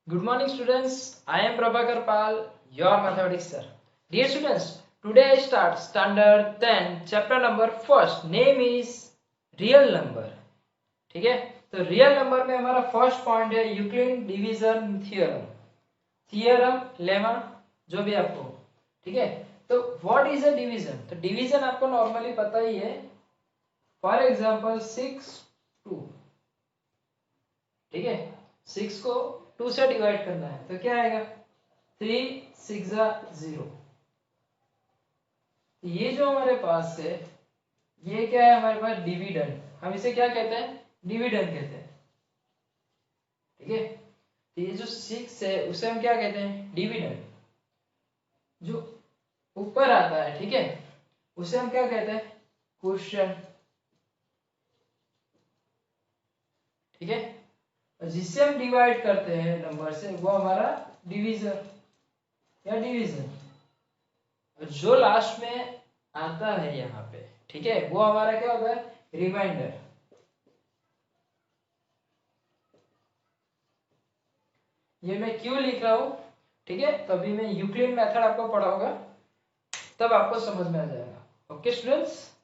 Good morning, students. I am Prabhakar Pal, your mathematics sir. Dear students, today I start standard 10, chapter number first. Name is real number. ठीक है, तो real number में हमारा first point है Euclid division theorem. Theorem lemma जो भी आपको, ठीक है. तो व्हाट इज अ डिवीजन? तो डिवीजन आपको नॉर्मली पता ही है. फॉर एग्जांपल 6 2, ठीक है. 6 को 2 से डिवाइड करना है तो क्या आएगा? 3 6 0. ये जो हमारे पास है ये क्या है हमारे पास? डिविडेंड. हम इसे क्या कहते हैं? डिविडेंड कहते हैं. ठीक है, तो ये जो 6 है उसे हम क्या कहते हैं? डिविडेंड. जो ऊपर आता है, ठीक है, उसे हम क्या कहते हैं? क्वोशिएंट. ठीक है, जिससे हम डिवाइड करते हैं नंबर से वो हमारा डिवीजर या डिवीजन. जो लास्ट में आता है यहाँ पे, ठीक है, वो हमारा क्या होता है? रिमाइंडर. ये मैं क्यों लिख रहा हूं, ठीक है, तभी मैं यूक्लिड मेथड आपको पढ़ाऊंगा, तब आपको समझ में आ जाएगा. ओके स्टूडेंट्स,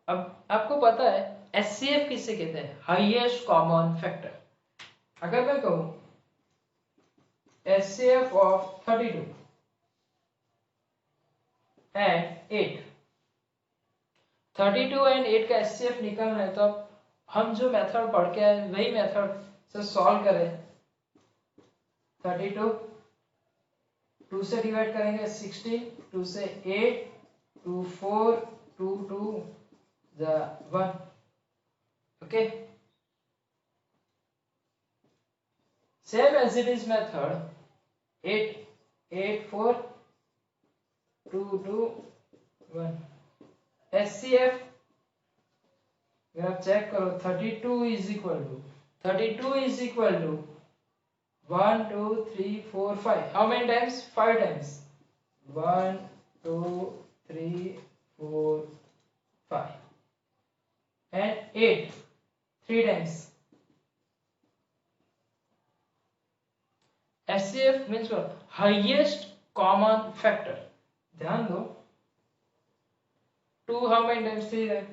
अब आपको पता है एचसीएफ किसे कहते हैं? Highest common factor. अगर मैं कहूं एचसीएफ ऑफ 32 एंड 8, 32 एंड 8 का एचसीएफ निकालना है तो हम जो मेथड पढ़ के आए वही मेथड से सॉल्व करें. 32 2 से डिवाइड करेंगे 16, 2 से 8, 2 4, 2 2 1. Okay, same as it is method 8 8 4 2 2 1. HCF अगर आप चेक करो 32 is equal to 1 2 3 4 5. How many times? 5 times. 1 2 3 4 5. and 8 3 times. HCF means what? Highest common factor. ध्यान दो, 2 how many times? 3 times.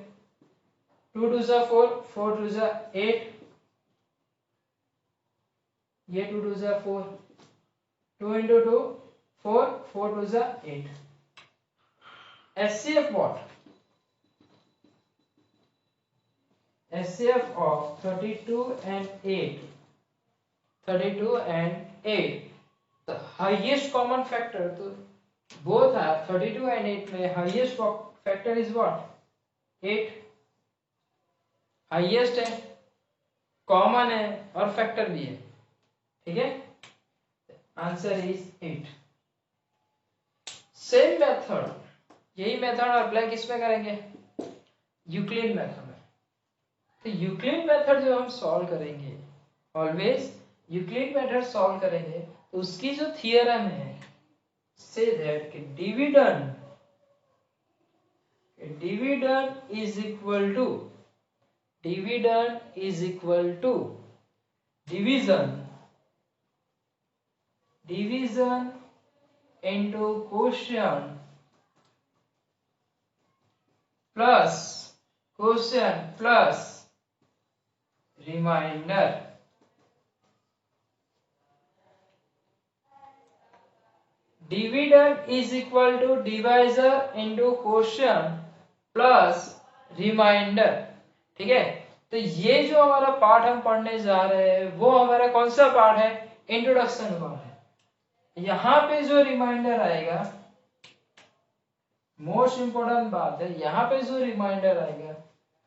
2 2 जा 4, 4 2 जा 8, ये 2 2 जा 4, 2 into 2 4, 4 2 जा 8. HCF what? HCF of 32 and 8. 32 and 8. The highest common factor, तो both are 32 and 8 में highest factor is what? 8. highest है, common है और factor भी है. ठीक है, आंसर इज 8. सेम मेथड, यही मेथड अप्लाई किसमें करेंगे? यूक्लिड मेथड में. तो यूक्लिड मेथड जो हम सॉल्व करेंगे, ऑलवेज यूक्लिड मेथड सॉल्व करेंगे तो उसकी जो थियरम है, से दैट कि dividend is equal to division into quotient plus remainder. Dividend is equal to divisor into quotient plus remainder. ठीक है, तो ये जो हमारा पार्ट हम पढ़ने जा रहे हैं वो हमारा कौन सा पार्ट है? इंट्रोडक्शन पार्ट है. यहां पे जो रिमाइंडर आएगा, मोस्ट इंपोर्टेंट बात है, यहां पे जो रिमाइंडर आएगा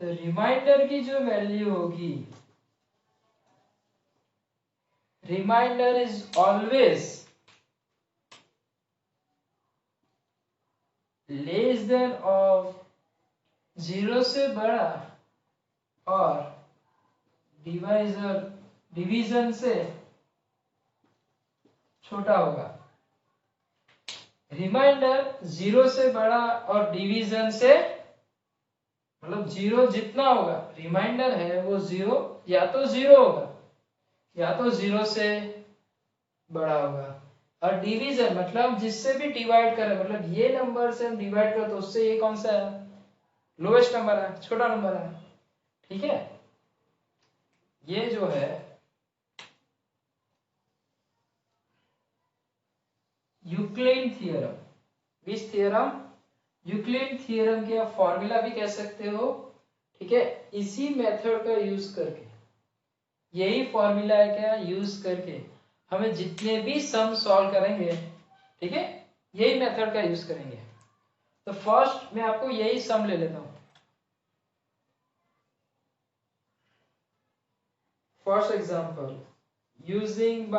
तो रिमाइंडर की जो वैल्यू होगी, remainder is always less than of 0 से बड़ा और डिवीजन से छोटा होगा. रिमाइंडर 0 से बड़ा और डिवीजन से, मतलब 0 जितना होगा, रिमाइंडर है वो 0 या तो 0 होगा या तो 0 से बड़ा होगा। और डिवीजन मतलब जिससे भी डिवाइड करें, मतलब ये नंबर से हम डिवाइड करें तो उससे ये कौन सा है, लोएस्ट नंबर है, छोटा नंबर है। ठीक है, ये जो है यूक्लिड थ्योरम, विच थ्योरम, यूक्लिड थ्योरम की आप फॉर्मूला भी कह सकते हो। ठीक है, इसी मेथड का यूज करके, यही फॉर्मूला है क्या, यूज करके हमें जितने भी सम सॉल्व करेंगे, ठीक है, यही मेथड का यूज करेंगे। तो फर्स्ट मैं आपको यही सम ले लेता हूं। First example, using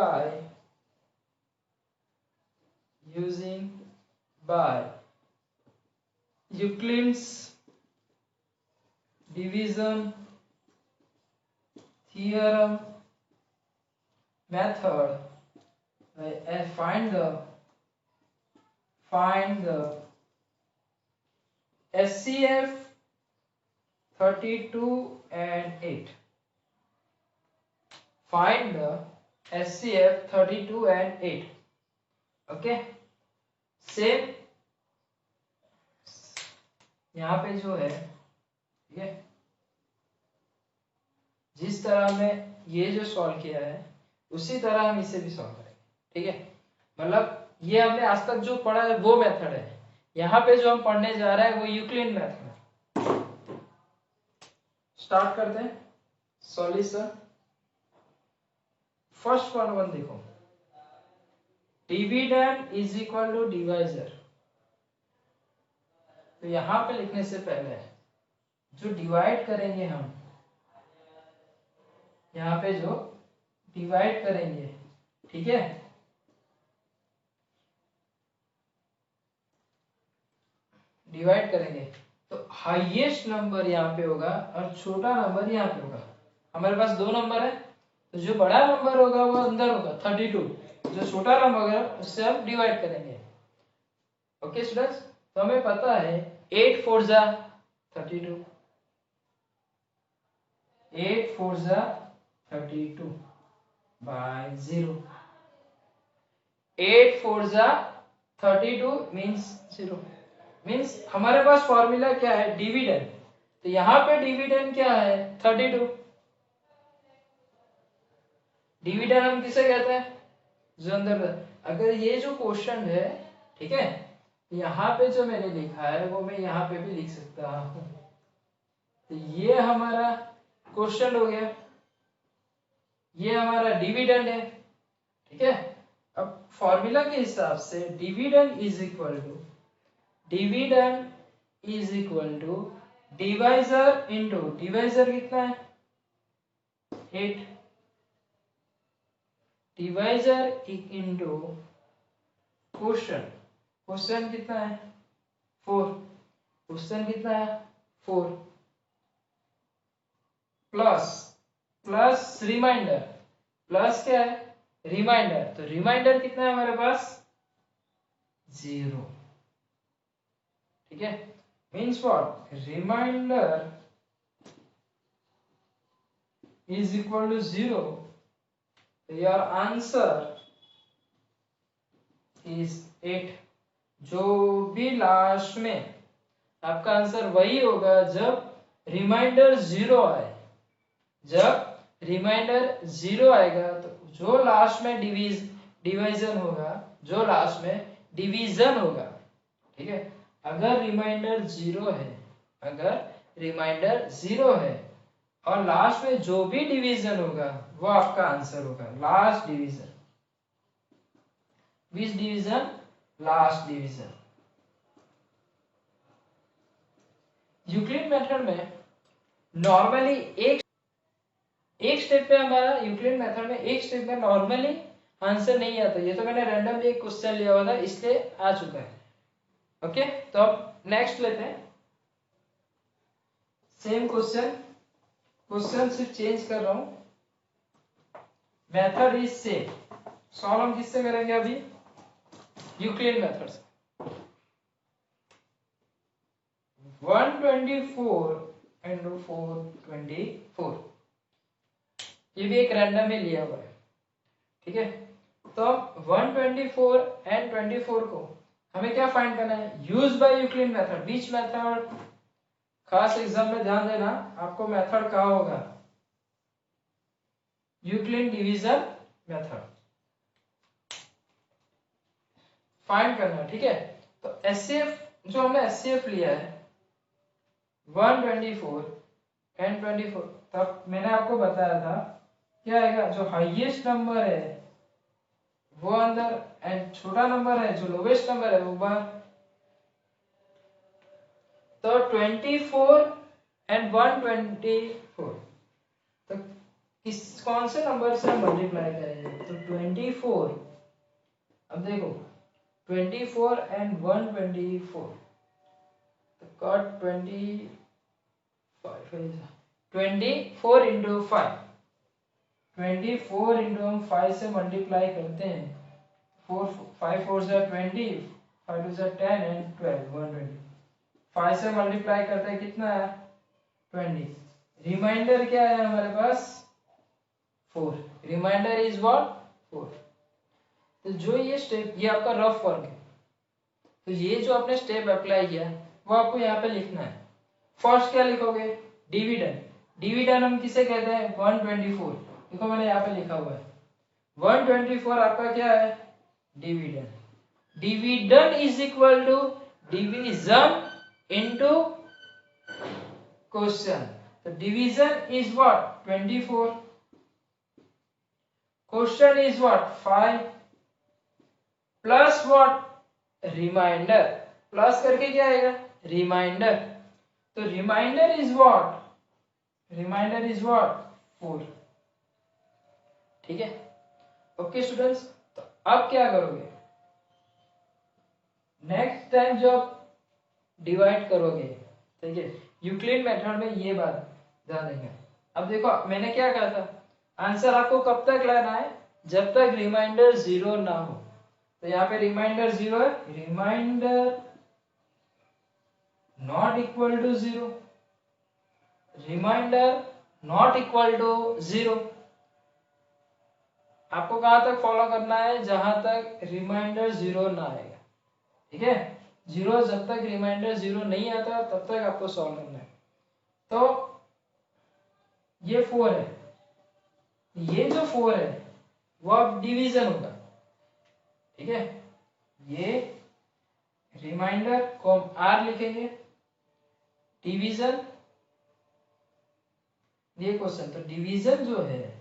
by Euclid's division theorem method, and find the SCF 32 and 8. Find the SCF 32 and 8. Okay, same यहाँ पे जो है, ठीक है, जिस तरह में ये जो सॉल्व किया है उसी तरह हम इसे भी सॉल्व करेंगे। ठीक है, मतलब ये हमने आज तक जो पढ़ा है वो मेथड है, यहाँ पे जो हम पढ़ने जा रहे हैं वो यूक्लिड मेथड है। स्टार्ट करते हैं सॉल्यूशन। फर्स्ट वन देखो, dividend is equal to divisor. तो यहां पे लिखने से पहले जो डिवाइड करेंगे हम, यहां पे जो डिवाइड करेंगे, ठीक है, डिवाइड करेंगे तो हाईएस्ट नंबर यहाँ पे होगा और छोटा नंबर यहाँ पे होगा। हमारे पास दो नंबर है, तो जो बड़ा नंबर होगा वो अंदर होगा 32, जो छोटा नंबर होगा उससे हम डिवाइड करेंगे। ओके स्टूडेंट्स, तो हमें पता है 8 4 जा 32, 8 4 जा 32 by 0, 8 4 जा 32 मींस 0, मींस हमारे पास फॉर्मूला क्या है, डिविडेंड। तो यहाँ पे डिविडेंड क्या है 32। डिविडेंड हम किसे कहते हैं, जो अंदर, अगर ये जो क्वेश्चन है, ठीक है, यहाँ पे जो मैंने लिखा है वो मैं यहाँ पे भी लिख सकता हूँ। तो ये हमारा क्वेश्चन हो गया, ये हमारा डिविडेंड है। ठीक है, अब फॉर्मूला के हिसाब से dividend is equal to, dividend is equal to divisor into, divisor कितना है 8, डिवाइजर इनटू क्वेश्चन, क्वेश्चन कितना है 4, क्वेश्चन कितना है 4, प्लस प्लस रिमाइंडर, प्लस क्या है रिमाइंडर, तो रिमाइंडर कितना है हमारे पास 0। ठीक है, means what, remainder is equal to 0, your answer is 8। जो भी लास्ट में आपका आंसर वही होगा जब रिमाइंडर 0 आए, जब रिमाइंडर 0 आएगा तो जो लास्ट में डिवीजन होगा, जो लास्ट में डिवीजन होगा। ठीक है, अगर रिमाइंडर 0 है, अगर रिमाइंडर 0 है और लास्ट में जो भी डिवीजन होगा वो आपका आंसर होगा, last division, which division, last division. Euclid method में नॉर्मली एक स्टेप पे, हमारा यूक्लिड मेथड में एक स्टेप में नॉर्मली आंसर नहीं आता। ये तो मैंने रैंडमली एक क्वेश्चन लिया हुआ था इसलिए आ चुका है। ओके, तो अब नेक्स्ट लेते हैं, सेम क्वेश्चन, क्वेश्चन सिर्फ चेंज कर रहा हूं, मेथड इज सेम। सॉल्व हम किससे करेंगे अभी, यूक्लिड मेथड से। 124 into 424, ये भी एक रैंडम ही लिया हुआ है, ठीक है। तो 124 एंड 24 को हमें क्या फाइंड करना है, use by Euclid method. Beach method, खास एग्जाम में ध्यान देना, आपको मेथड कहा होगा यूक्लिड डिवीजन मेथड फाइंड करना, ठीक है। तो एचसीएफ जो हमने एचसीएफ लिया है 124 एंड 24, तब मैंने आपको बताया था क्या आएगा, जो हाईएस्ट नंबर है वो अंदर एंड छोटा नंबर है जो लोवेस्ट नंबर है वो बाहर। तो 24 एंड 124, तो किस कौन से नंबर से हम मल्टीप्लाई करेंगे, तो 24, अब देखो 24 एंड 124, तो कट 24 इंटू 5, 24 इंटू हम 5 से मल्टीप्लाई करते हैं, 5 4 से 20, 5 2 से 10 एंड 12 120, 5 से मल्टीप्लाई करते हैं कितना है 20, रिमाइंडर क्या है हमारे पास 4, रिमाइंडर इज व्हाट 4। तो जो ये स्टेप, ये आपका रफ वर्क है, तो ये जो आपने स्टेप अप्लाई किया वो आपको यहाँ पे लिखना है। फर्स्ट क्या लिखोगे, डिविडेंड। डिविडेंड हम किसे कहते हैं 124, देखो मैंने यहाँ पे लिखा हुआ है 124 आपका क्या है dividend. Dividend is equal to division into question, तो division is what 24, question is what 5 plus what remainder, plus करके क्या आएगा रिमाइंडर, तो रिमाइंडर इज व्हाट 4, ठीक है। ओके स्टूडेंट्स, तो अब क्या करोगे, नेक्स्ट टाइम जो आप डिवाइड करोगे, ठीक है, यूक्लिड मेथड में ये बात ध्यान देंगे। अब देखो मैंने क्या कहा था, आंसर आपको कब तक लाना है, जब तक रिमाइंडर 0 ना हो। तो यहाँ पे रिमाइंडर 0 है, remainder not equal to 0, remainder not equal to 0। आपको कहां तक फॉलो करना है, जहां तक रिमाइंडर 0 ना आएगा, ठीक है। 0 जब तक रिमाइंडर 0 नहीं आता तब तक आपको सॉल्व करना है। तो ये 4 है, ये जो 4 है वो अब डिवीजन होगा, ठीक है। ये रिमाइंडर को हम R लिखेंगे, डिवीजन ये क्वेश्चन, तो डिवीजन जो है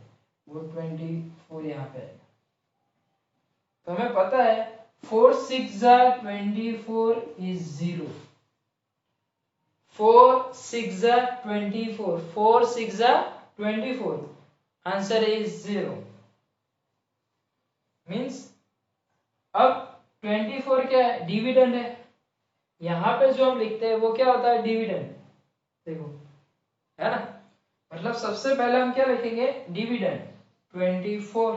वो 24 यहाँ पे है। तो हमें पता है 4 6 24 is 0, 4 6 24, 4 6 24, आंसर इज 0, मीन्स अब 24 क्या है डिविडेंड है, यहाँ पे जो हम लिखते हैं वो क्या होता है डिविडेंड, देखो है ना, मतलब सबसे पहले हम क्या लिखेंगे dividend, 24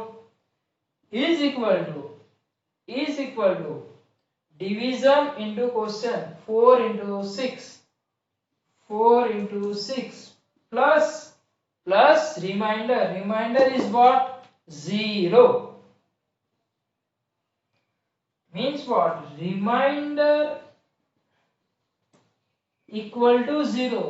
is equal to division into question 4 into 6 plus remainder is what 0, means what remainder equal to 0,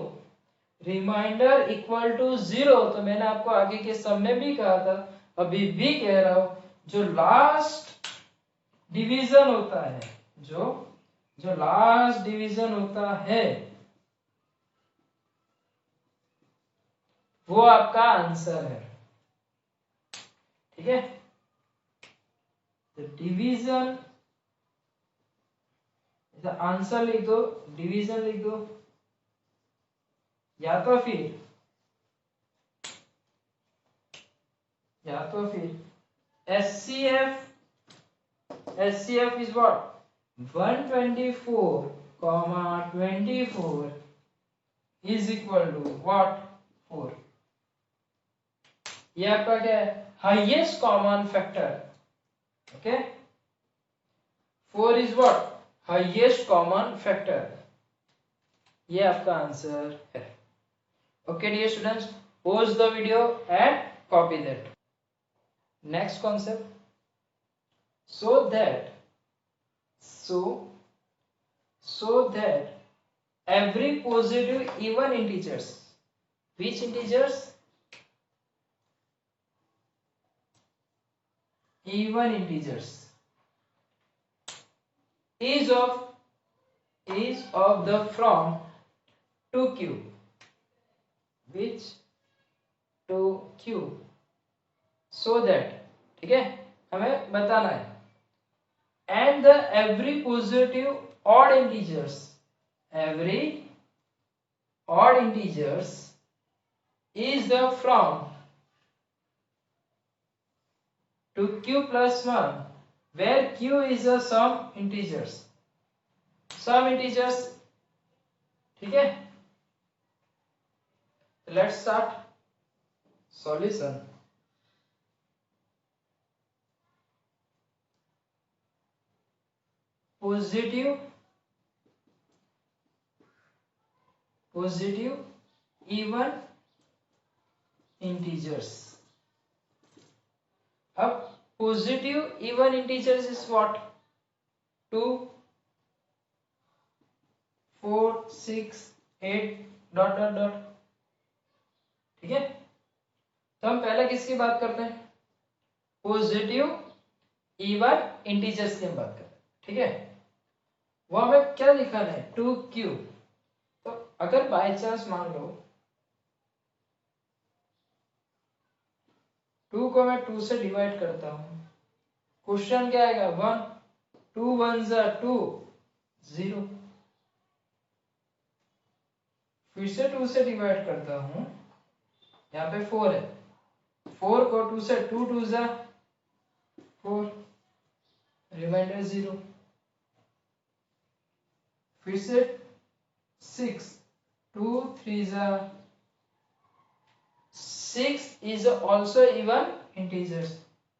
remainder equal to 0। तो मैंने आपको आगे के सम में भी कहा था, अभी भी कह रहा हूं, जो लास्ट डिवीजन होता है, जो लास्ट डिवीजन होता है वो आपका आंसर है, ठीक है। तो डिवीजन आंसर लिख दो, डिवीजन लिख दो, या तो फिर SCF is what 124 24 is equal to what 4, ये आपका क्या है highest common factor, okay 4 is what highest common factor, ये आपका आंसर है। Okay dear students, pause the video and copy that. Next concept. So that so so that every positive even integers, which integers? Even integers is of the from 2q, which 2q, so that, ठीक है, हमें बताना है, and the every positive odd integers, every odd integers is the from to q plus 1, where q is the sum integers, ठीक है. Let's start solution. Positive even integers. अब positive even integers is what? 2, 4, 6, 8 dot dot dot, ठीक है. तो हम पहले किसकी बात करते हैं? पॉजिटिव इवन इंटीजर्स की हम बात करते हैं, ठीक है. वो हमें क्या दिखाना है? 2q. तो अगर बाय चांस मान लो 2 को मैं 2 से डिवाइड करता हूं, क्वेश्चन क्या आएगा? 1, 2 1 जा 2, 0. फिर से 2 से डिवाइड करता हूं, यहाँ पे 4 है, 4 को 2 से 2 2 जा 4, रिमाइंडर 0. फिर से 6, 2 3 जा 6 is also even integers,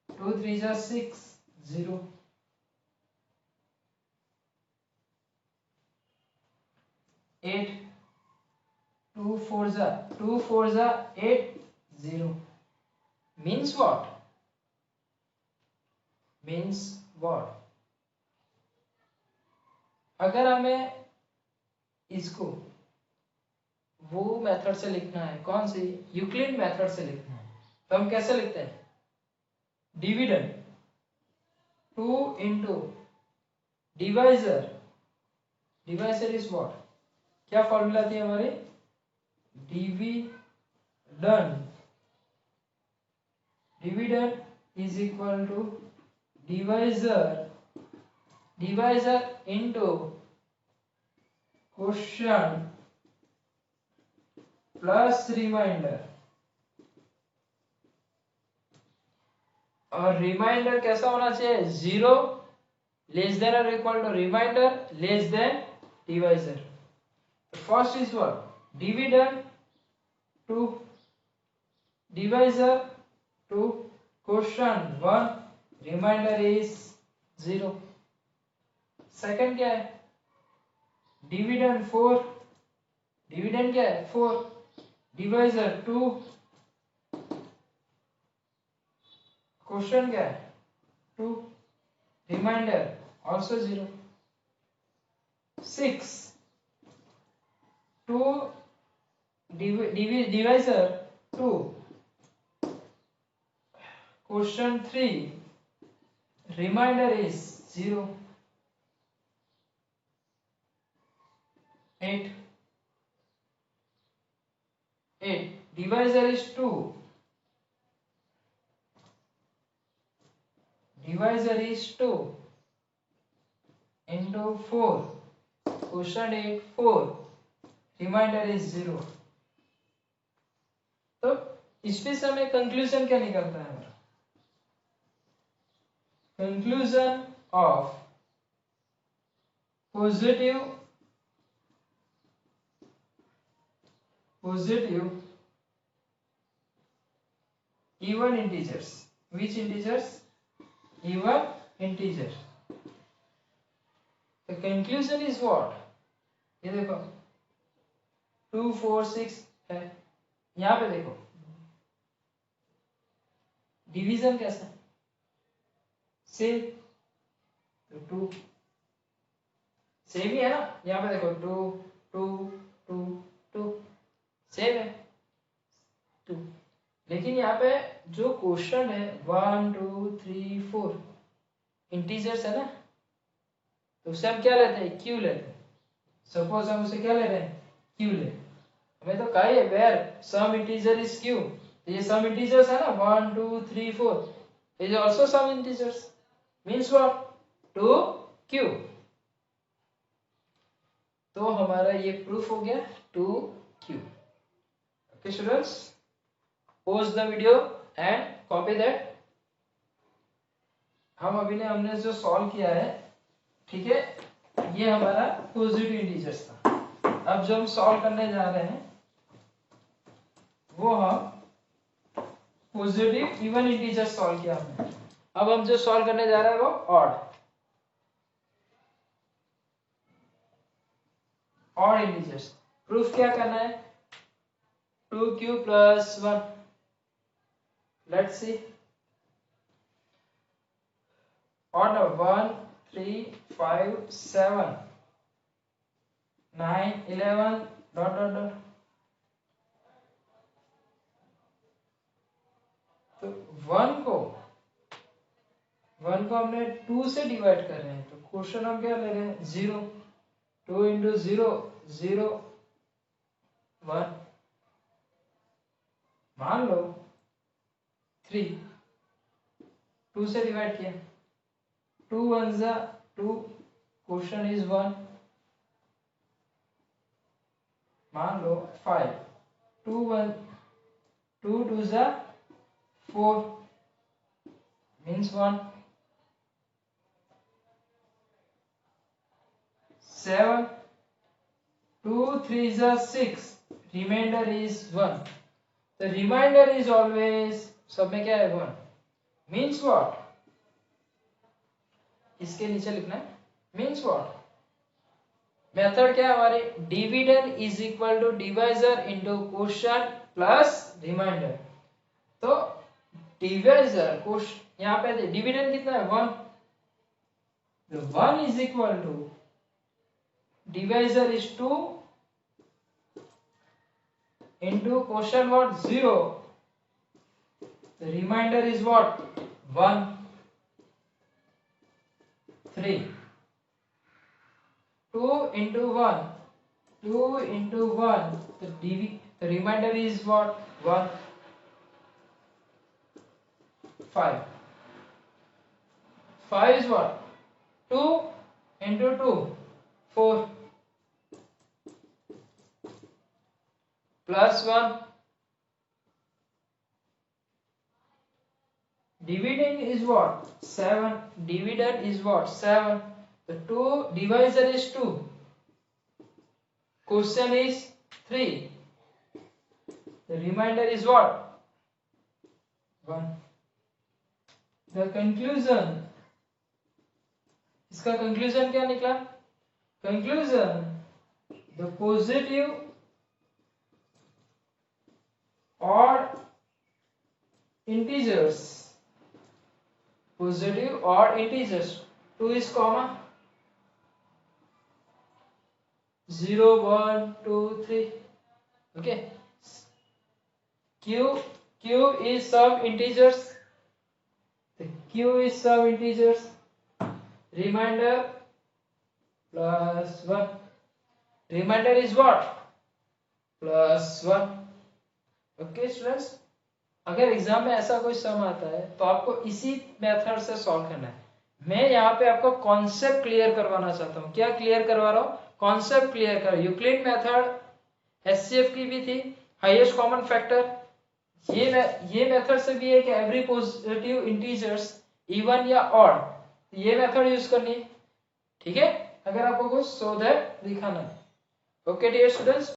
2 3 जा 6, 0. 8, 2 4 जा 8, 0. means what? अगर हमें इसको वो मेथड से लिखना है, कौन सी? यूक्लिड मेथड से लिखना है, तो हम कैसे लिखते हैं? Dividend 2 into divisor is what? क्या फॉर्मूला थी हमारी? Dividend is equal to divisor into question plus remainder. और रिमाइंडर कैसा होना चाहिए? 0 लेस देन और equal to remainder less than divisor. First is what? Dividend to divisor to question 1, remainder is 0. Second क्या है? डिविडेंड 4, डिविडेंड क्या है? 4, divisor 2, question क्या है? 2, remainder also 0. 6, 2 divisor 2, question 3, remainder is 0. 8, divisor is 2, into 4, question 8, 4, remainder is 0. तो इसमें से हमें कंक्लूजन क्या निकलता है? हमारा conclusion of positive even integers. Which integers? Even integer. The conclusion is what? ये देखो 2 4 6 है, यहाँ पे देखो डिवीजन कैसा सेम, तो 2 सेम ही है ना। यहाँ पे देखो 2 2 2 2 सेम है 2, लेकिन यहाँ पे जो क्वेश्चन है 1 2 3 4 इंटीजर्स है ना, तो उसे हम क्या लेते हैं क्यू लेते हैं। सपोज हम उसे क्या ले रहे हैं क्यू ले, हमें तो कहा है where some integer is Q, तो ये सम इंटीजर्स है ना 1 2 3 4 is also some integers means what 2 Q. तो हमारा ये प्रूफ हो गया 2 Q. Okay students, pause the video and copy that. हमने जो सॉल्व किया है, ठीक है, ये हमारा पॉजिटिव इंटीजर्स था। अब जो हम सॉल्व करने जा रहे हैं वो हम पॉजिटिव इवन इंटीजर्स सॉल्व किया हमने। अब हम जो सॉल्व करने जा रहे हैं वो ऑड इंटीजर्स। प्रूफ क्या करना है 2q plus 1। Let's see odd number 1 3 5 7 9 11 dot dot dot। तो 1 को हमने 2 से डिवाइड कर रहे हैं, तो क्वेश्चन हम क्या ले रहे हैं 0। 2 into 0 0 1, मान लो 3 2 से डिवाइड किया 2 1 जा 2, क्वेश्चन इज 1। मान लो 5 2 1 2 2 जा 4 मीन्स 1। 7 2 3 जा 6 remainder is 1। the remainder is always सब में क्या है 1 means what, इसके नीचे लिखना है means what। मेथड क्या है हमारे dividend is equal to divisor into quotient plus remainder. तो डिवाइजर क्वोशिएंट यहाँ पे डिविडेंड कितना है 1, तो 1 is equal to divisor is 2 into quotient what 0, the remainder is what 1 3 2 into 1 2 into 1, the remainder is what 1 5 5 is what 2 into 2 4 plus 1, dividend is what 7, dividend is what 7, the 2 divisor is 2, question is 3, the remainder is what 1। the conclusion, इसका conclusion क्या निकला conclusion, the positive odd integers, positive odd integers 2 is comma 0 1 2 3, okay, q is some integers, the q is some integers, remainder plus 1, remainder is what plus 1। Okay students, अगर exam में ऐसा कोई सम आता है तो आपको इसी मेथड से सॉल्व करना है। मैं यहाँ पे आपको कॉन्सेप्ट क्लियर करवाना चाहता हूँ। क्या क्लियर करवा रहा हूँ कॉन्सेप्ट क्लियर कर। यूक्लिड मेथड एचसीएफ की भी थी, हाईएस्ट कॉमन फैक्टर। ये मेथड से भी है कि एवरी पॉजिटिव इंटीजर्स इवन या ऑड, ये मेथड यूज करनी है, ठीक है, अगर आपको कुछ सो दैट दिखाना है। Okay dear students.